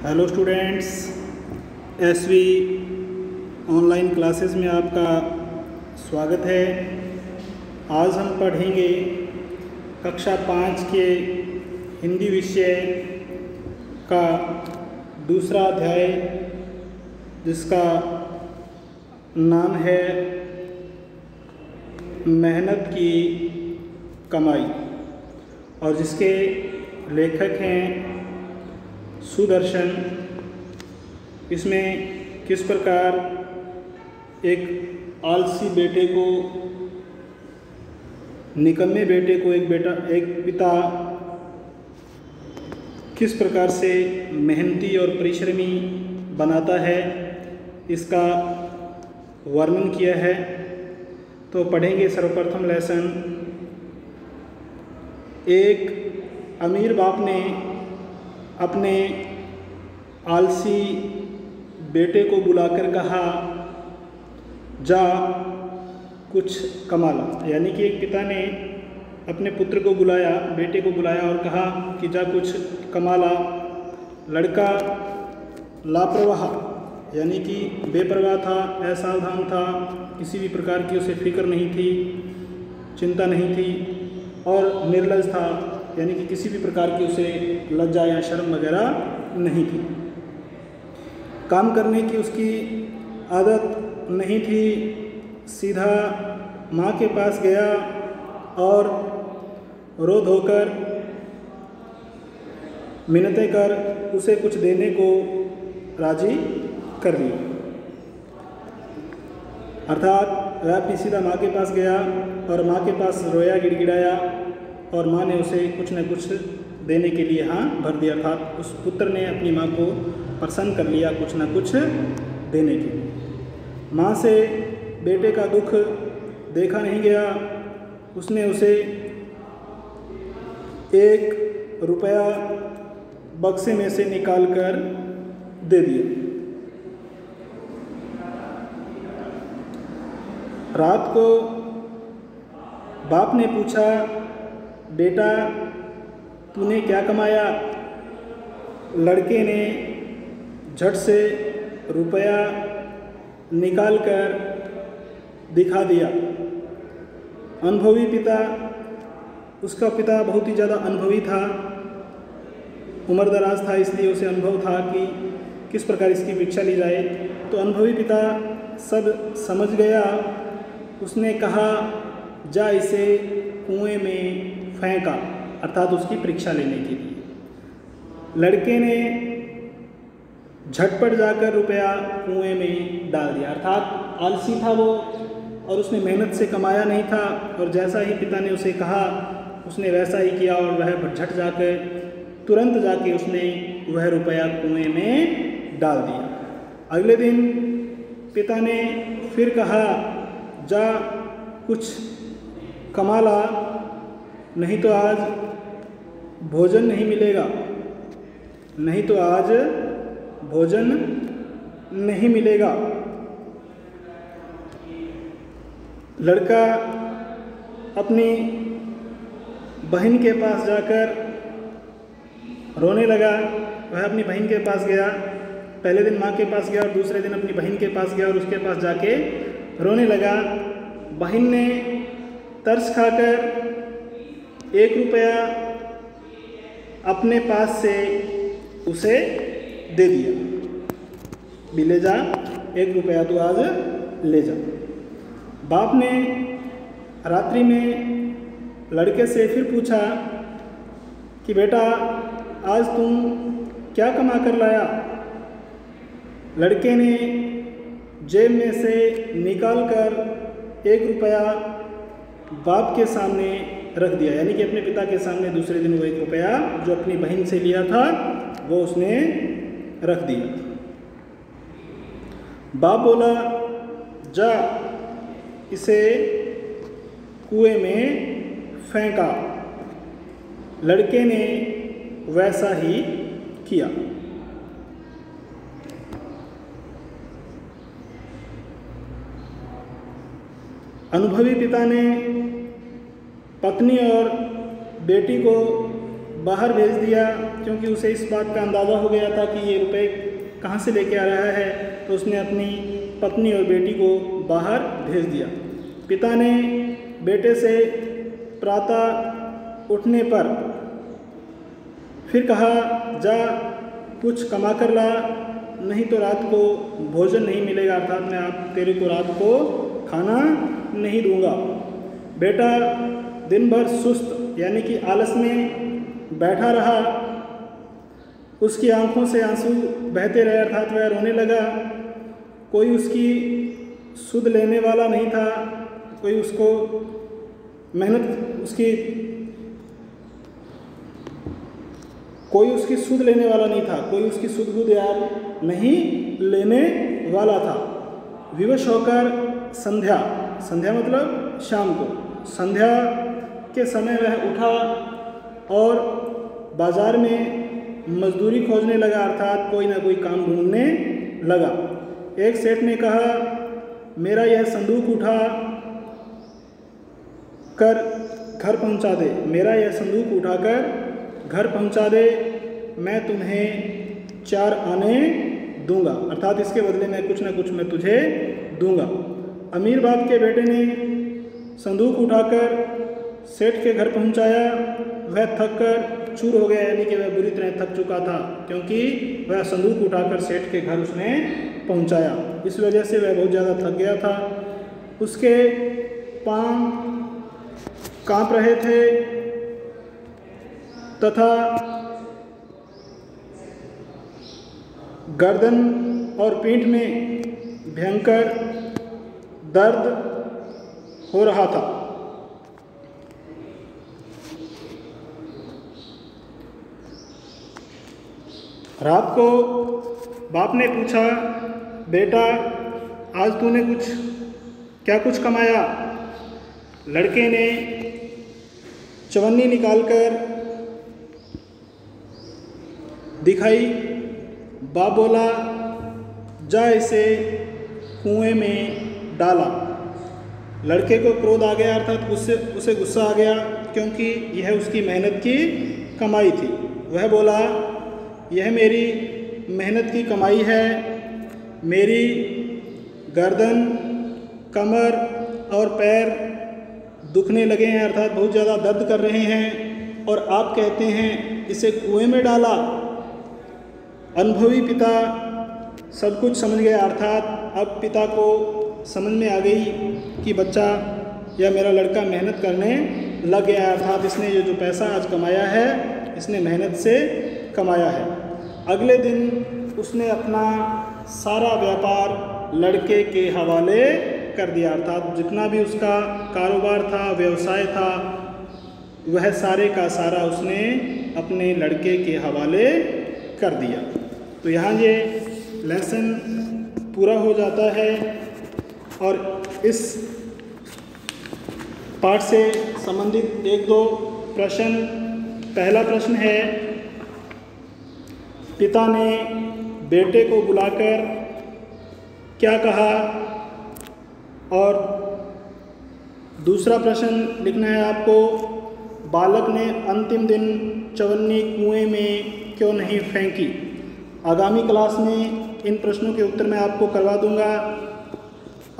Hello students, SV online classes में आपका स्वागत है। आज हम पढ़ेंगे कक्षा 5 के हिंदी विषय का दूसरा अध्याय, जिसका नाम है मेहनत की कमाई, और जिसके लेखक हैं सुदर्शन। इसमें किस प्रकार एक आलसी बेटे को, निकम्मे बेटे को एक पिता किस प्रकार से मेहनती और परिश्रमी बनाता है, इसका वर्णन किया है। तो पढ़ेंगे सर्वप्रथम लेसन। एक अमीर बाप ने अपने आलसी बेटे को बुलाकर कहा, जा कुछ कमा ला। यानी कि एक पिता ने अपने पुत्र को बुलाया, बेटे को बुलाया और कहा कि जा कुछ कमा ला। लड़का लापरवाह यानी कि बेपरवाह था, असावधान था, किसी भी प्रकार की उसे फिक्र नहीं थी, चिंता नहीं थी, और निर्लज था, यानी कि किसी भी प्रकार की उसे लज्जा या शर्म वगैरह नहीं थी। काम करने की उसकी आदत नहीं थी। सीधा माँ के पास गया और रो धोकर मिन्नतें कर उसे कुछ देने को राजी कर लिया। अर्थात वह अपनी सीधा माँ के पास गया और माँ के पास रोया, गिड़गिड़ाया, और माँ ने उसे कुछ न कुछ देने के लिए हाँ भर दिया। अर्थात उस पुत्र ने अपनी माँ को प्रसन्न कर लिया कुछ न कुछ देने के लिए। माँ से बेटे का दुख देखा नहीं गया। उसने उसे 1 रुपया बक्से में से निकाल कर दे दिया। रात को बाप ने पूछा, बेटा तूने क्या कमाया? लड़के ने झट से रुपया निकाल कर दिखा दिया। अनुभवी पिता, उसका पिता बहुत ही ज़्यादा अनुभवी था, उम्र दराज था, इसलिए उसे अनुभव था कि किस प्रकार इसकी परीक्षा ली जाए। तो अनुभवी पिता सब समझ गया। उसने कहा, जा इसे कुएं में फेंका, अर्थात उसकी परीक्षा लेने के लिए। लड़के ने झटपट जाकर रुपया कुएं में डाल दिया। अर्थात आलसी था वो, और उसने मेहनत से कमाया नहीं था, और जैसा ही पिता ने उसे कहा उसने वैसा ही किया, और वह झट जाकर तुरंत जाके उसने वह रुपया कुएं में डाल दिया। अगले दिन पिता ने फिर कहा, जा कुछ कमा ला, नहीं तो आज भोजन नहीं मिलेगा, नहीं तो आज भोजन नहीं मिलेगा। लड़का अपनी बहन के पास जाकर रोने लगा। वह अपनी बहन के पास गया, पहले दिन माँ के पास गया और दूसरे दिन अपनी बहन के पास गया और उसके पास जाके रोने लगा। बहन ने तरस खाकर 1 रुपया अपने पास से उसे दे दिया, भी ले जा, 1 रुपया तो आज ले जा। बाप ने रात्रि में लड़के से फिर पूछा कि बेटा आज तुम क्या कमा कर लाया? लड़के ने जेब में से निकाल कर 1 रुपया बाप के सामने रख दिया, यानी कि अपने पिता के सामने दूसरे दिन वो 1 रुपया जो अपनी बहन से लिया था वो उसने रख दिया। बाप बोला, जा इसे कुएं में फेंका। लड़के ने वैसा ही किया। अनुभवी पिता ने पत्नी और बेटी को बाहर भेज दिया क्योंकि उसे इस बात का अंदाज़ा हो गया था कि ये रुपए कहाँ से लेके आ रहा है, तो उसने अपनी पत्नी और बेटी को बाहर भेज दिया। पिता ने बेटे से प्रातः उठने पर फिर कहा, जा कुछ कमा कर ला, नहीं तो रात को भोजन नहीं मिलेगा, अर्थात मैं तेरे को रात को खाना नहीं दूंगा। बेटा दिन भर सुस्त यानी कि आलस में बैठा रहा। उसकी आंखों से आंसू बहते रहे, अर्थात वह रोने लगा। कोई उसकी सुध लेने वाला नहीं था, कोई उसको कोई उसकी सुध लेने वाला नहीं था, कोई उसकी सुध बुध यार नहीं लेने वाला था। विवश होकर संध्या मतलब शाम को, संध्या के समय वह उठा और बाजार में मजदूरी खोजने लगा, अर्थात कोई ना कोई काम ढूंढने लगा। एक सेठ ने कहा, मेरा यह संदूक उठा कर घर पहुंचा दे, मेरा यह संदूक उठाकर घर पहुंचा दे, मैं तुम्हें 4 आने दूंगा, अर्थात इसके बदले में कुछ ना कुछ मैं तुझे दूंगा। अमीर बाप के बेटे ने संदूक उठाकर सेठ के घर पहुंचाया। वह थक कर चूर हो गया, यानी कि वह बुरी तरह थक चुका था, क्योंकि वह संदूक उठाकर सेठ के घर उसने पहुंचाया। इस वजह से वह बहुत ज़्यादा थक गया था। उसके पांव कांप रहे थे तथा गर्दन और पीठ में भयंकर दर्द हो रहा था। रात को बाप ने पूछा, बेटा आज तूने कुछ कमाया? लड़के ने चवन्नी निकालकर दिखाई। बाप बोला, जा इसे कुएं में डाला। लड़के को क्रोध आ गया, अर्थात उसे गुस्सा आ गया, क्योंकि यह उसकी मेहनत की कमाई थी। वह बोला, यह मेरी मेहनत की कमाई है, मेरी गर्दन, कमर और पैर दुखने लगे हैं, अर्थात बहुत ज़्यादा दर्द कर रहे हैं, और आप कहते हैं इसे कुएं में डाला। अनुभवी पिता सब कुछ समझ गया, अर्थात अब पिता को समझ में आ गई कि बच्चा या मेरा लड़का मेहनत करने लग गया, अर्थात इसने ये जो पैसा आज कमाया है इसने मेहनत से कमाया है। अगले दिन उसने अपना सारा व्यापार लड़के के हवाले कर दिया, अर्थात जितना भी उसका कारोबार था, व्यवसाय था, वह सारे का सारा उसने अपने लड़के के हवाले कर दिया। तो यहाँ ये लेसन पूरा हो जाता है और इस पाठ से संबंधित 1-2 प्रश्न। पहला प्रश्न है, पिता ने बेटे को बुलाकर क्या कहा? और दूसरा प्रश्न लिखना है आपको, बालक ने अंतिम दिन चवन्नी कुएं में क्यों नहीं फेंकी? आगामी क्लास में इन प्रश्नों के उत्तर मैं आपको करवा दूंगा।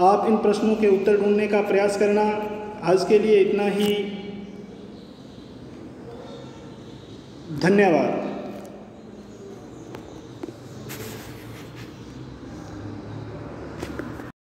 आप इन प्रश्नों के उत्तर ढूंढने का प्रयास करना। आज के लिए इतना ही। धन्यवाद।